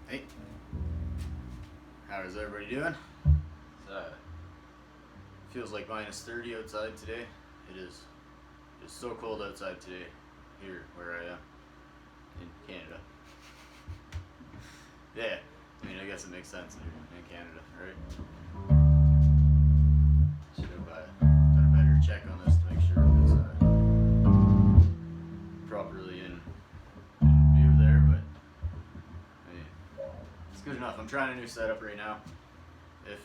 Hey, how is everybody doing? Feels like minus 30 outside today. It is. It's so cold outside today, here where I am, in Canada. Yeah, I mean, I guess it makes sense in Canada, right? Should have done a better check on this to make sure it's properly in view there, but I mean, it's good enough. I'm trying a new setup right now. If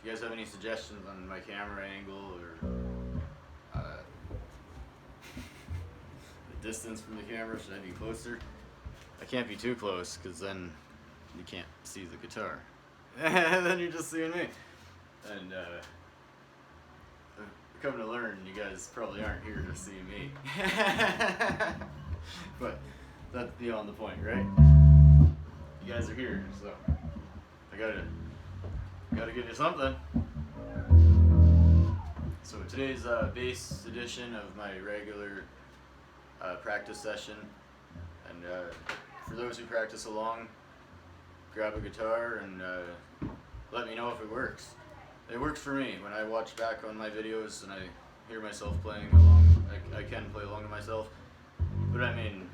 you guys have any suggestions on my camera angle or the distance from the camera, should I be closer? I can't be too close because then you can't see the guitar. Then you're just seeing me. And I've come to learn you guys probably aren't here to see me. But that's beyond the point, right? You guys are here, so I gotta give you something. So today's bass edition of my regular practice session, and for those who practice along, grab a guitar and let me know if it works. It works for me. When I watch back on my videos and I hear myself playing along, I can play along to myself, but I mean,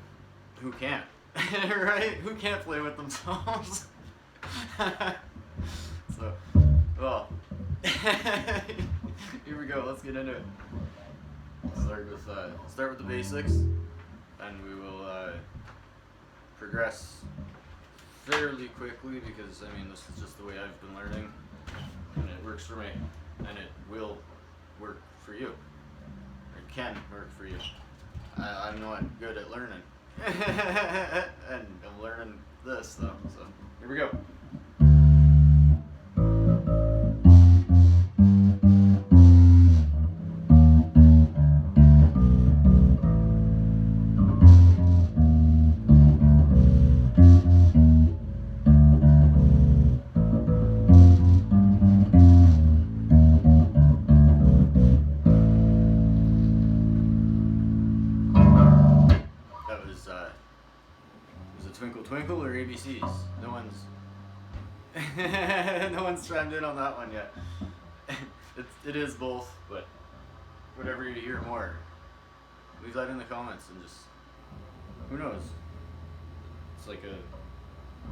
who can't? Right? Who can't play with themselves? So, well, here we go. Let's get into it. Start with the basics, and we will progress fairly quickly because I mean this is just the way I've been learning, and it works for me, and it will work for you. It can work for you. I'm not good at learning, and I'm learning this though. So here we go. Twinkle Twinkle or ABCs? No one's chimed in on that one yet. It is both, but whatever you hear more, leave that in the comments and just, who knows? It's like a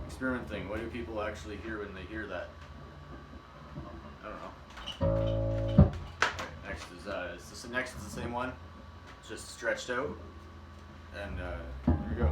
experiment thing. What do people actually hear when they hear that? I don't know. Next is the same one, just stretched out, and here we go.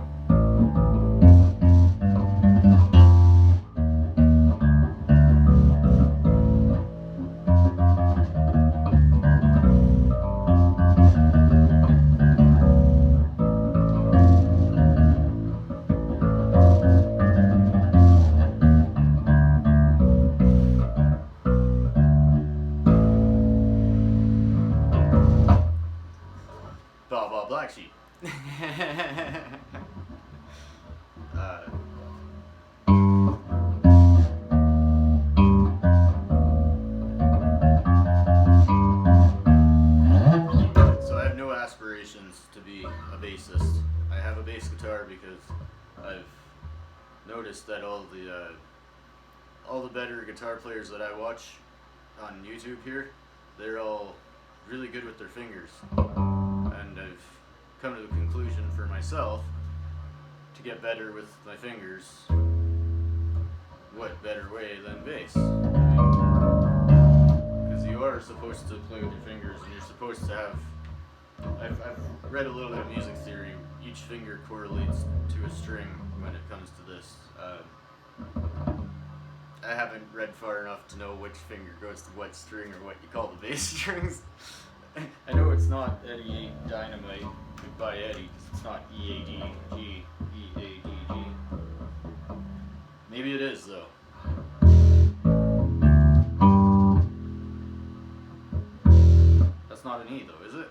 Black Sheep. So I have no aspirations to be a bassist. I have a bass guitar because I've noticed that all the better guitar players that I watch on YouTube here, they're all really good with their fingers. And I've come to the conclusion for myself to get better with my fingers. What better way than bass? Because you are supposed to play with your fingers, and you're supposed to have. I've read a little bit of music theory. Each finger correlates to a string when it comes to this. I haven't read far enough to know which finger goes to what string or what you call the bass strings. I know it's not Eddie Dynamite by Eddie, because it's not E-A-D-G, E-A-D-G. Maybe it is, though. That's not an E, though, is it?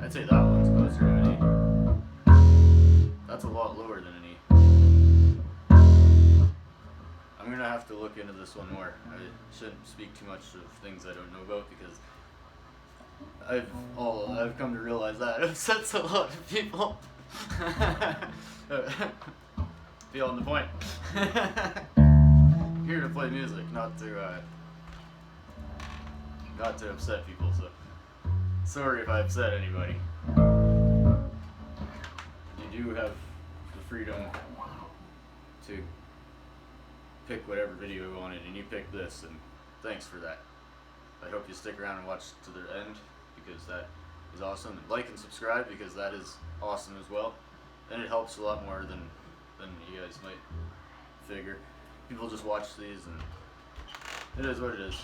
I'd say that one's closer to an E. That's a lot lower than an E. I'm gonna have to look into this one more. I shouldn't speak too much of things I don't know about because I've come to realize that upsets a lot of people. Feeling the point. Here to play music, not to upset people. So sorry if I upset anybody. You do have the freedom to pick whatever video you wanted, and you picked this, and thanks for that. I hope you stick around and watch to the end, because that is awesome. And like and subscribe, because that is awesome as well. And it helps a lot more than you guys might figure. People just watch these, and it is what it is.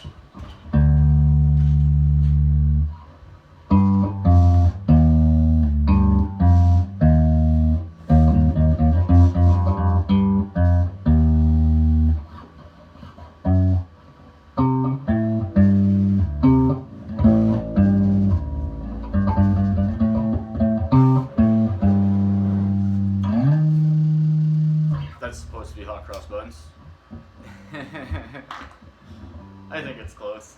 That's supposed to be hot cross buns. I think it's close.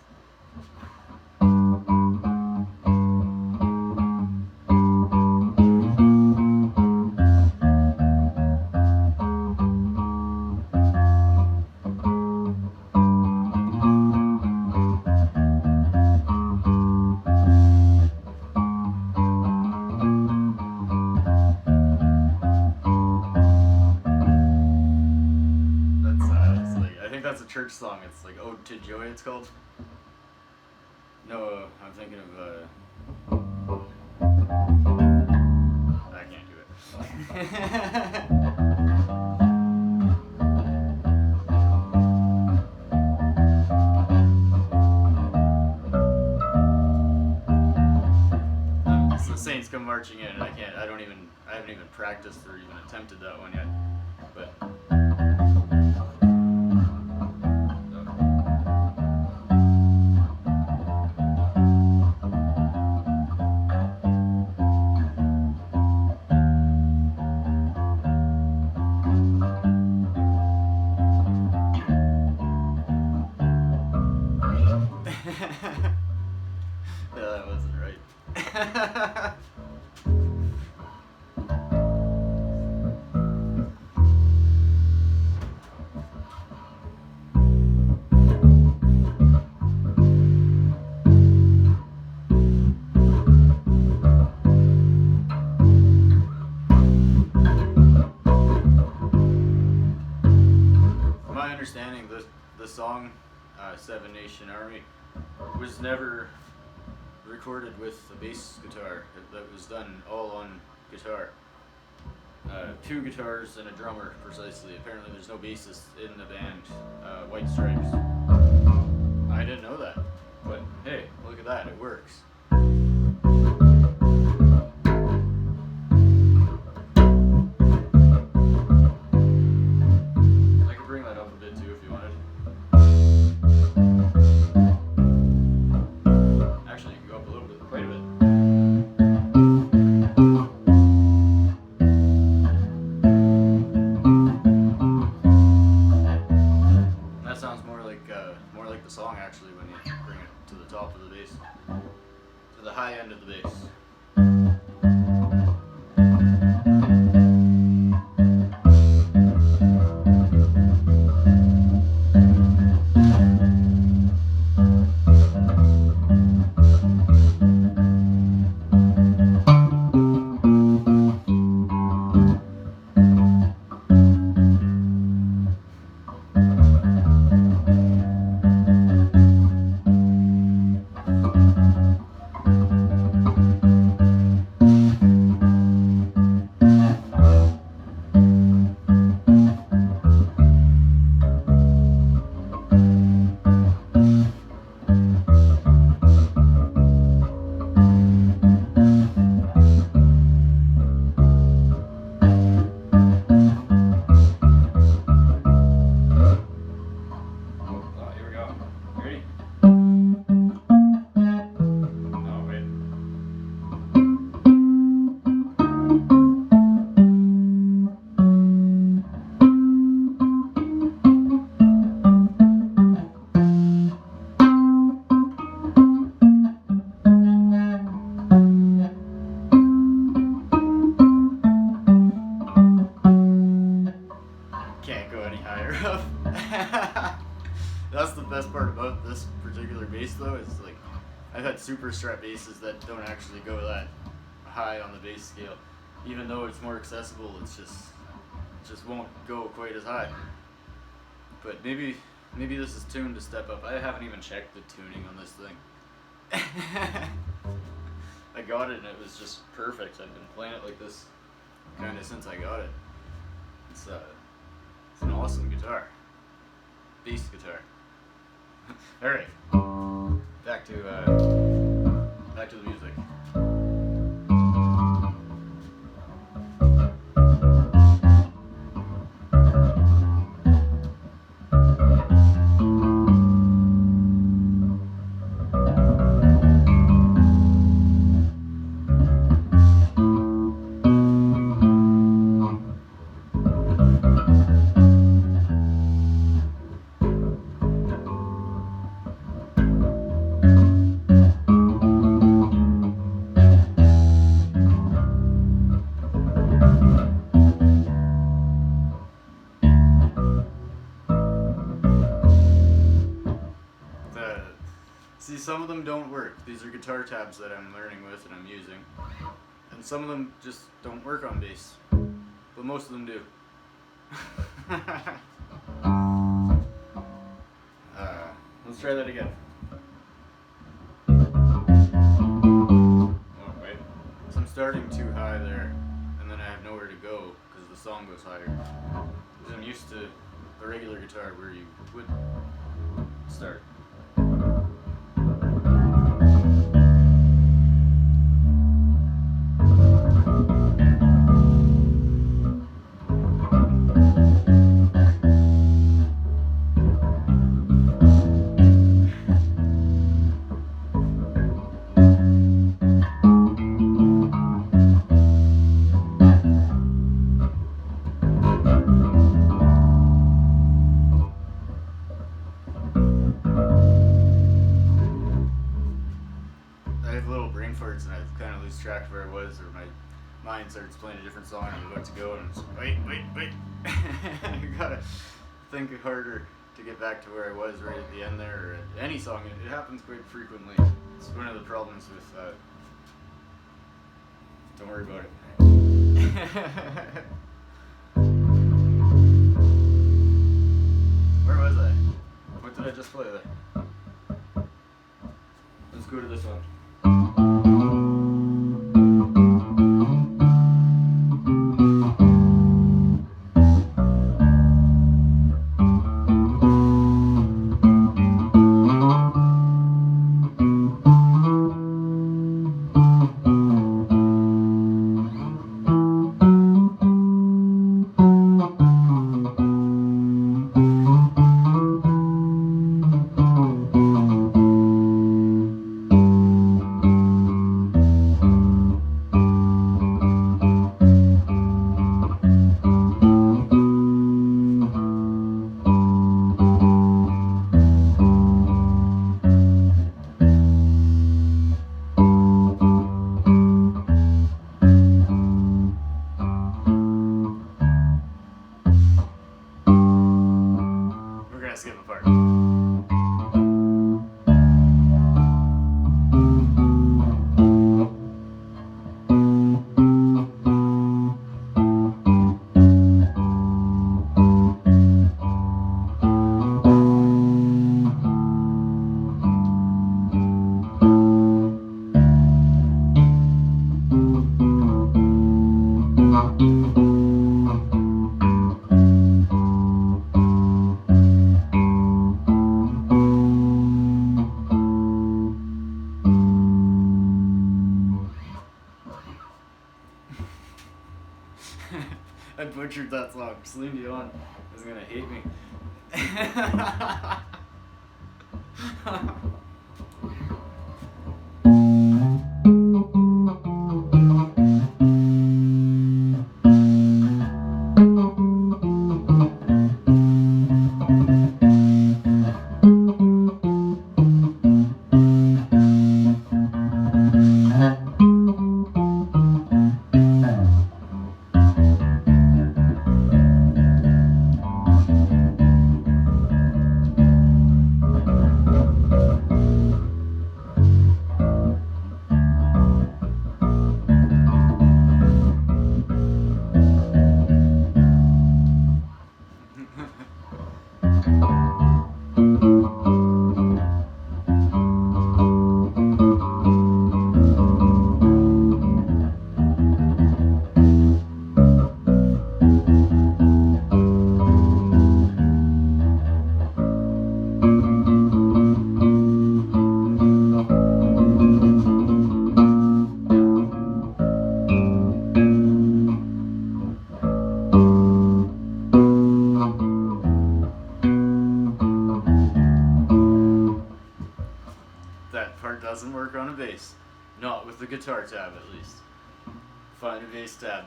That's a church song. It's like Ode to Joy, it's called. No, I'm thinking of I can't do it. It's the Saints Come Marching In, and I haven't even practiced or even attempted that one yet. But yeah, that wasn't right. From my understanding, the song Seven Nation Army was never recorded with a bass guitar. That was done all on guitar. 2 guitars and a drummer, precisely. Apparently there's no bassist in the band White Stripes. I didn't know that, but hey, look at that, it works. I could bring that up a bit too if you wanted. Actually, you can go up a little bit, quite a bit. That sounds more like the song actually when you bring it to the top of the bass, to the high end of the bass. best part about this particular bass though is like I've had super strat basses that don't actually go that high on the bass scale. Even though it's more accessible, it just won't go quite as high. But maybe this is tuned to step up. I haven't even checked the tuning on this thing. I got it and it was just perfect. I've been playing it like this kind of since I got it. It's an awesome guitar. Bass guitar. Alright. Back to the music. See, some of them don't work. These are guitar tabs that I'm learning with and I'm using. And some of them just don't work on bass. But most of them do. Let's try that again. Oh, wait. So I'm starting too high there, and then I have nowhere to go because the song goes higher. Because I'm used to a regular guitar where you would start. And I kind of lose track of where I was, or my mind starts playing a different song and I'm about to go and it's wait. I gotta think harder to get back to where I was right at the end there, or at any song. It happens quite frequently. It's one of the problems with don't worry about it. Where was I? What did I just play there? Let's go to this one. Skip a part. I butchered that song. Celine Dion is gonna hate me. with the guitar tab at least. Find a bass tab.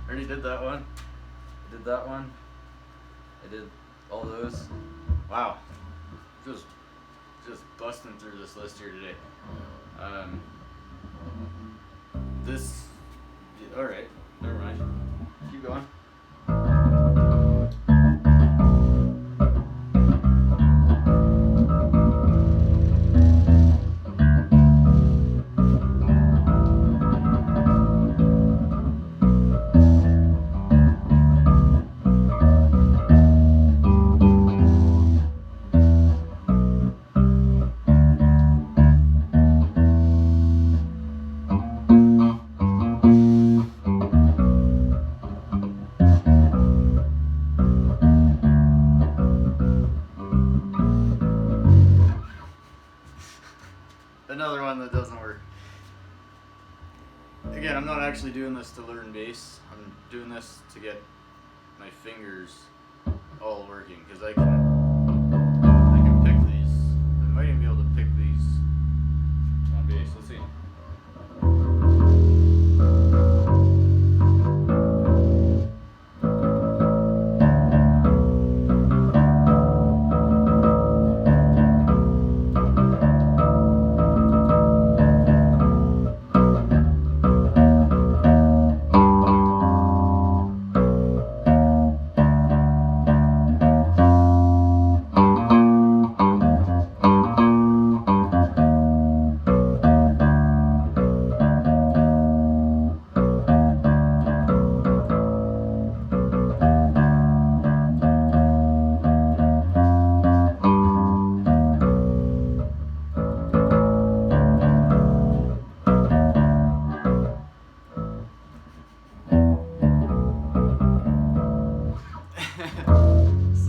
Already did that one. I did that one. I did all those. Wow. Just busting through this list here today. This. Alright. Never mind. Keep going. Another one that doesn't work. Again, I'm not actually doing this to learn bass. I'm doing this to get my fingers all working, because I can pick these. I might even be able to pick these on bass. Let's see.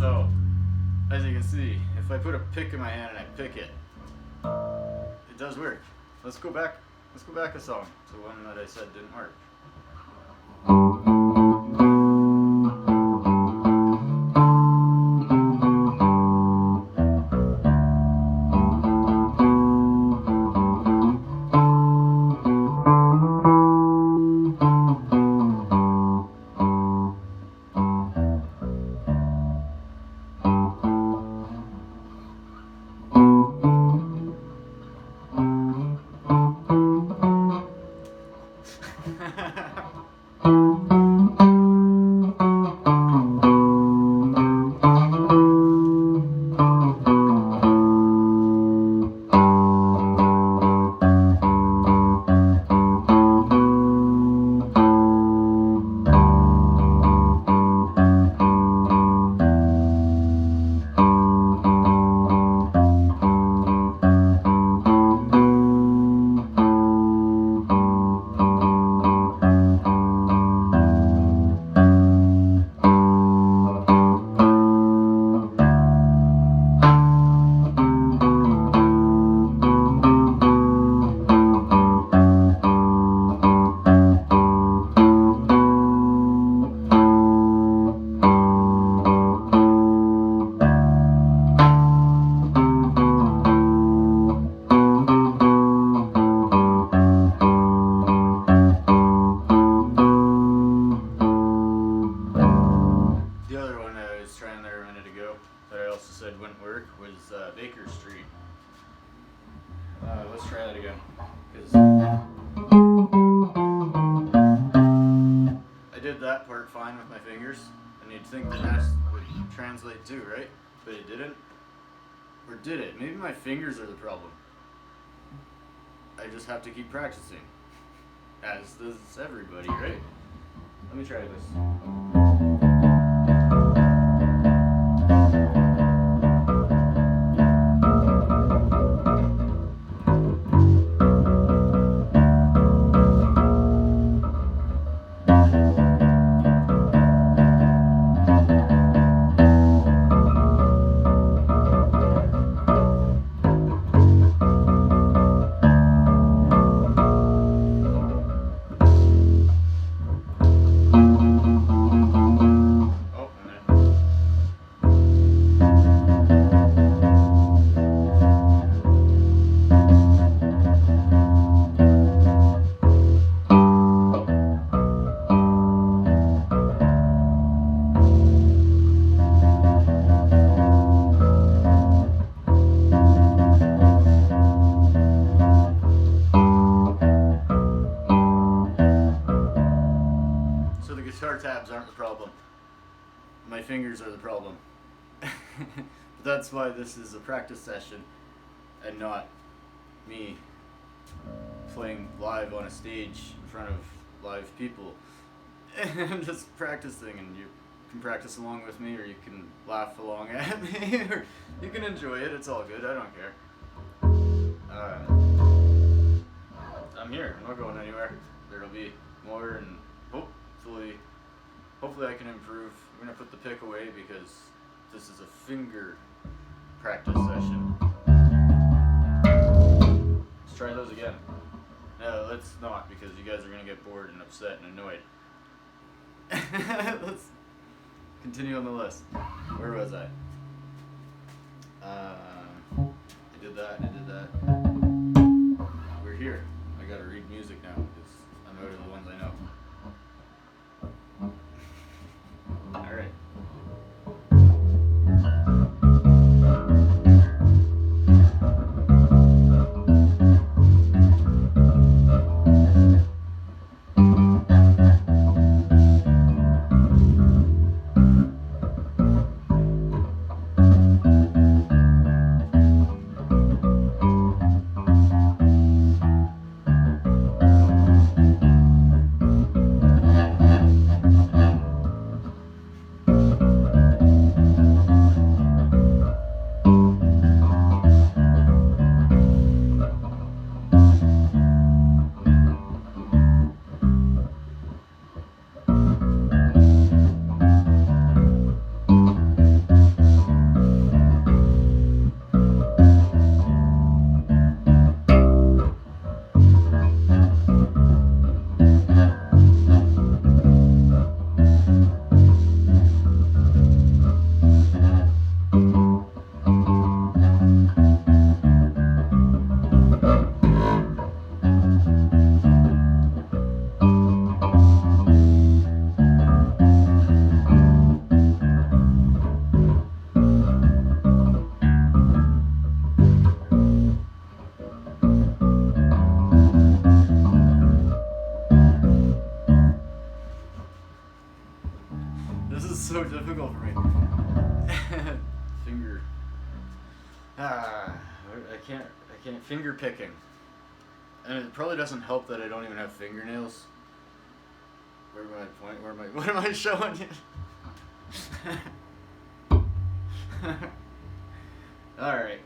So, as you can see, if I put a pick in my hand and I pick it, it does work. Let's go back a song to one that I said didn't work. Baker Street. Let's try that again. 'Cause I did that part fine with my fingers, and you'd think the rest would translate too, right? But it didn't. Or did it? Maybe my fingers are the problem. I just have to keep practicing. As does everybody, right? Let me try this. my fingers are the problem. But that's why this is a practice session and not me playing live on a stage in front of live people. And just practicing, and you can practice along with me, or you can laugh along at me, or you can enjoy it. It's all good. I don't care. I'm here. I'm not going anywhere. There'll be more, and hopefully I can improve. I'm gonna put the pick away because this is a finger practice session. Let's try those again. No, let's not, because you guys are gonna get bored and upset and annoyed. Let's continue on the list. Where was I? I did that. We're here. I gotta read music now because I'm out of the ones I know. Alright. So difficult for me. I can't finger picking. And it probably doesn't help that I don't even have fingernails. Where am I pointing? What am I showing you? Alright.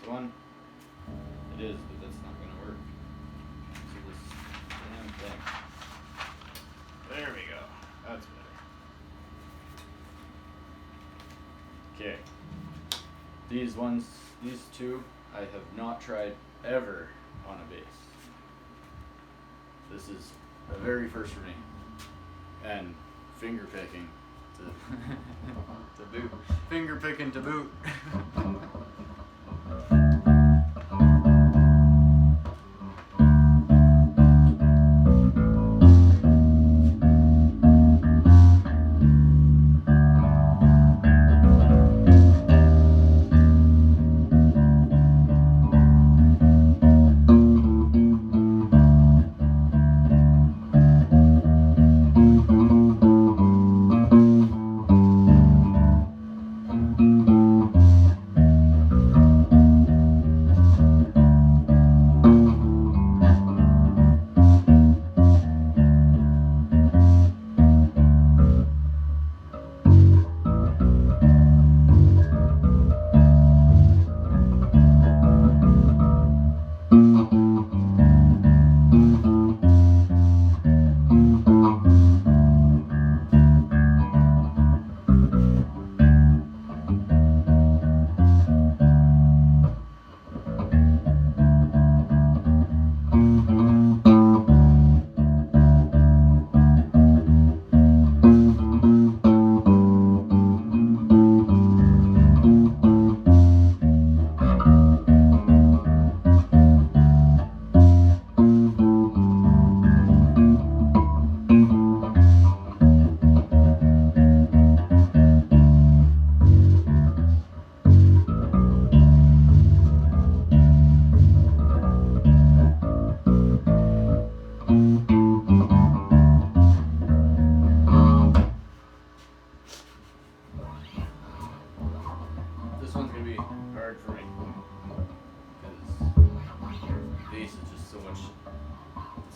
One. It is, but that's not going to work. So this damn thing. There we go. That's better. Okay. These two, I have not tried ever on a bass. This is a very first for me. And finger picking to boot. Finger picking to boot.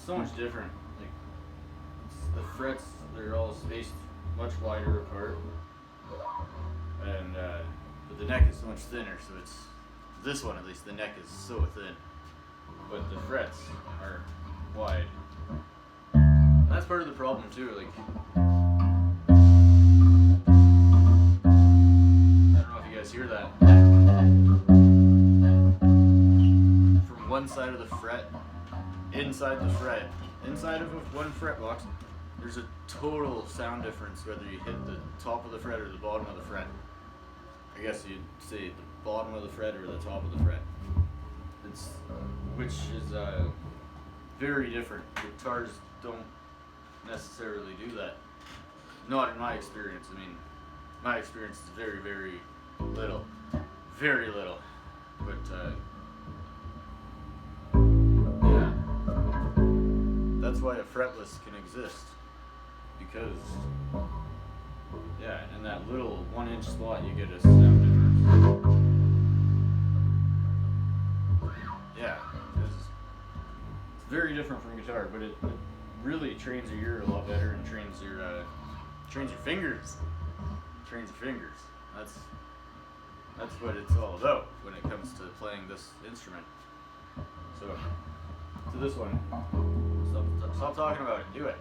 it's so much different. Like the frets, they're all spaced much wider apart, and but the neck is so much thinner. So it's this one at least. The neck is so thin, but the frets are wide. And that's part of the problem too. Like I don't know if you guys hear that. From one side of the fret, inside of one fret box, there's a total sound difference whether you hit the top of the fret or the bottom of the fret. I guess you'd say the bottom of the fret or the top of the fret. Which is very different. Guitars don't necessarily do that. Not in my experience. I mean, my experience is very, very little. Very little. But, yeah. That's why a fretless can exist. Because, yeah, in that little 1-inch spot you get a sound difference. Yeah, it's very different from guitar, but it really trains your ear a lot better and trains your fingers. Trains your fingers. That's what it's all about when it comes to playing this instrument. So, to this one, stop talking about it. Do it.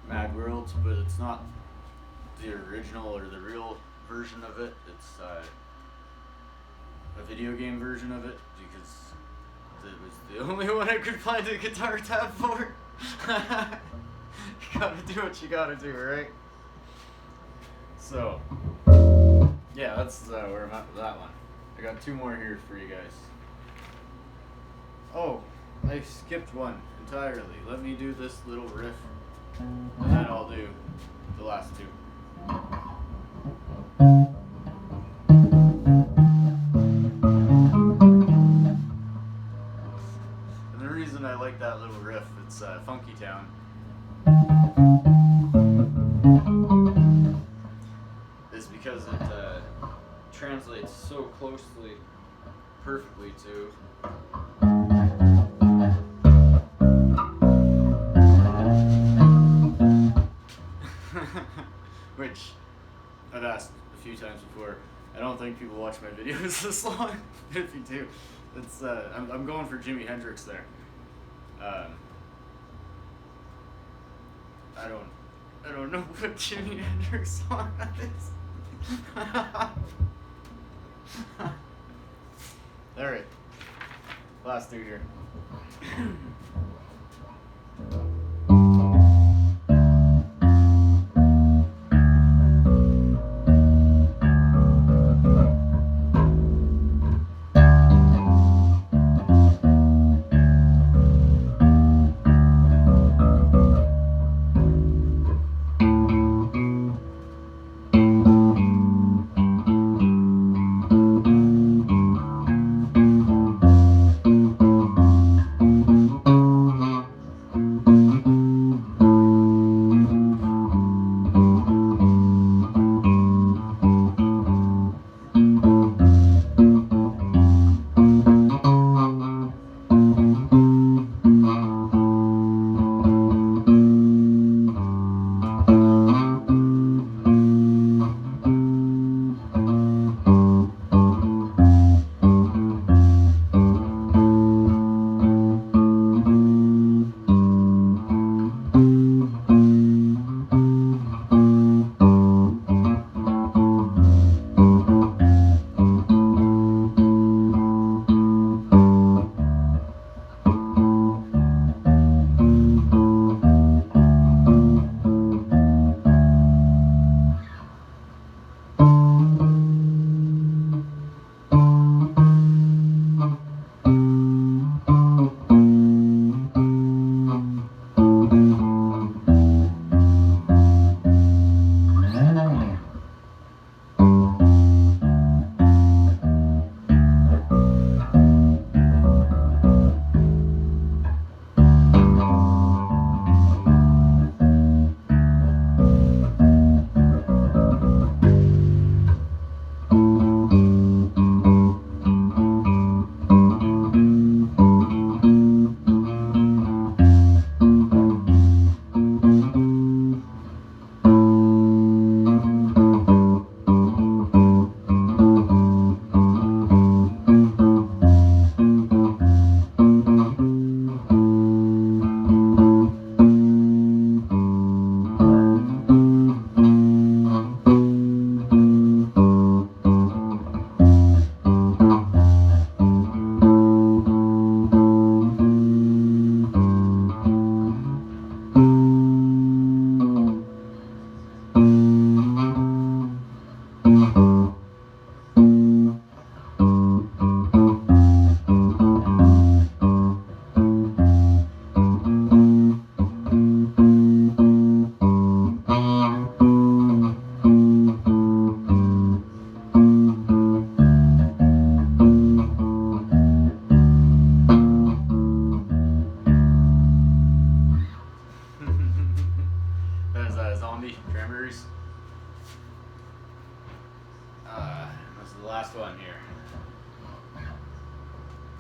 Mad World, but it's not the original or the real version of it. It's a video game version of it because it was the only one I could find a guitar tab for. You gotta do what you gotta do, right? So, yeah, that's where I'm at with that one. I got two more here for you guys. Oh, I skipped one entirely. Let me do this little riff, and then I'll do the last two. And the reason I like that little riff, it's Funky Town. Is because it translates so closely, perfectly to which I've asked a few times before. I don't think people watch my videos this long. If you do, it's I'm going for Jimi Hendrix there. I don't know what Jimi Hendrix song that is. Alright, last two here.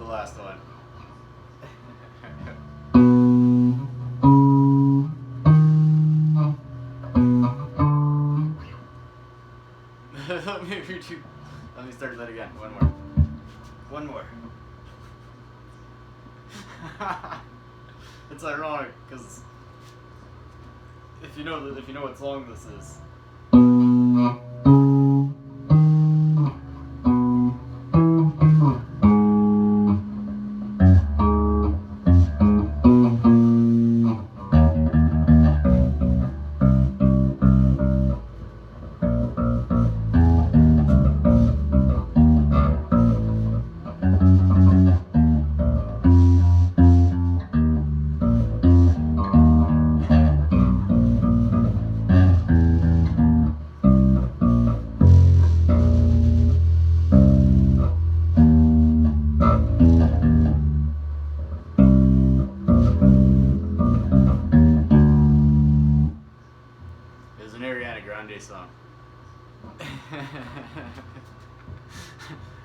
the last one. Let me start that again. One more. One more. It's ironic because if you know what song this is. It's an Ariana Grande song.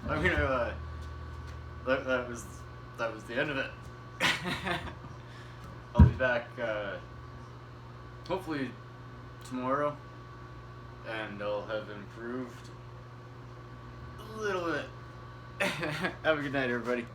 I'm gonna. That was the end of it. I'll be back hopefully tomorrow, and I'll have improved a little bit. Have a good night, everybody.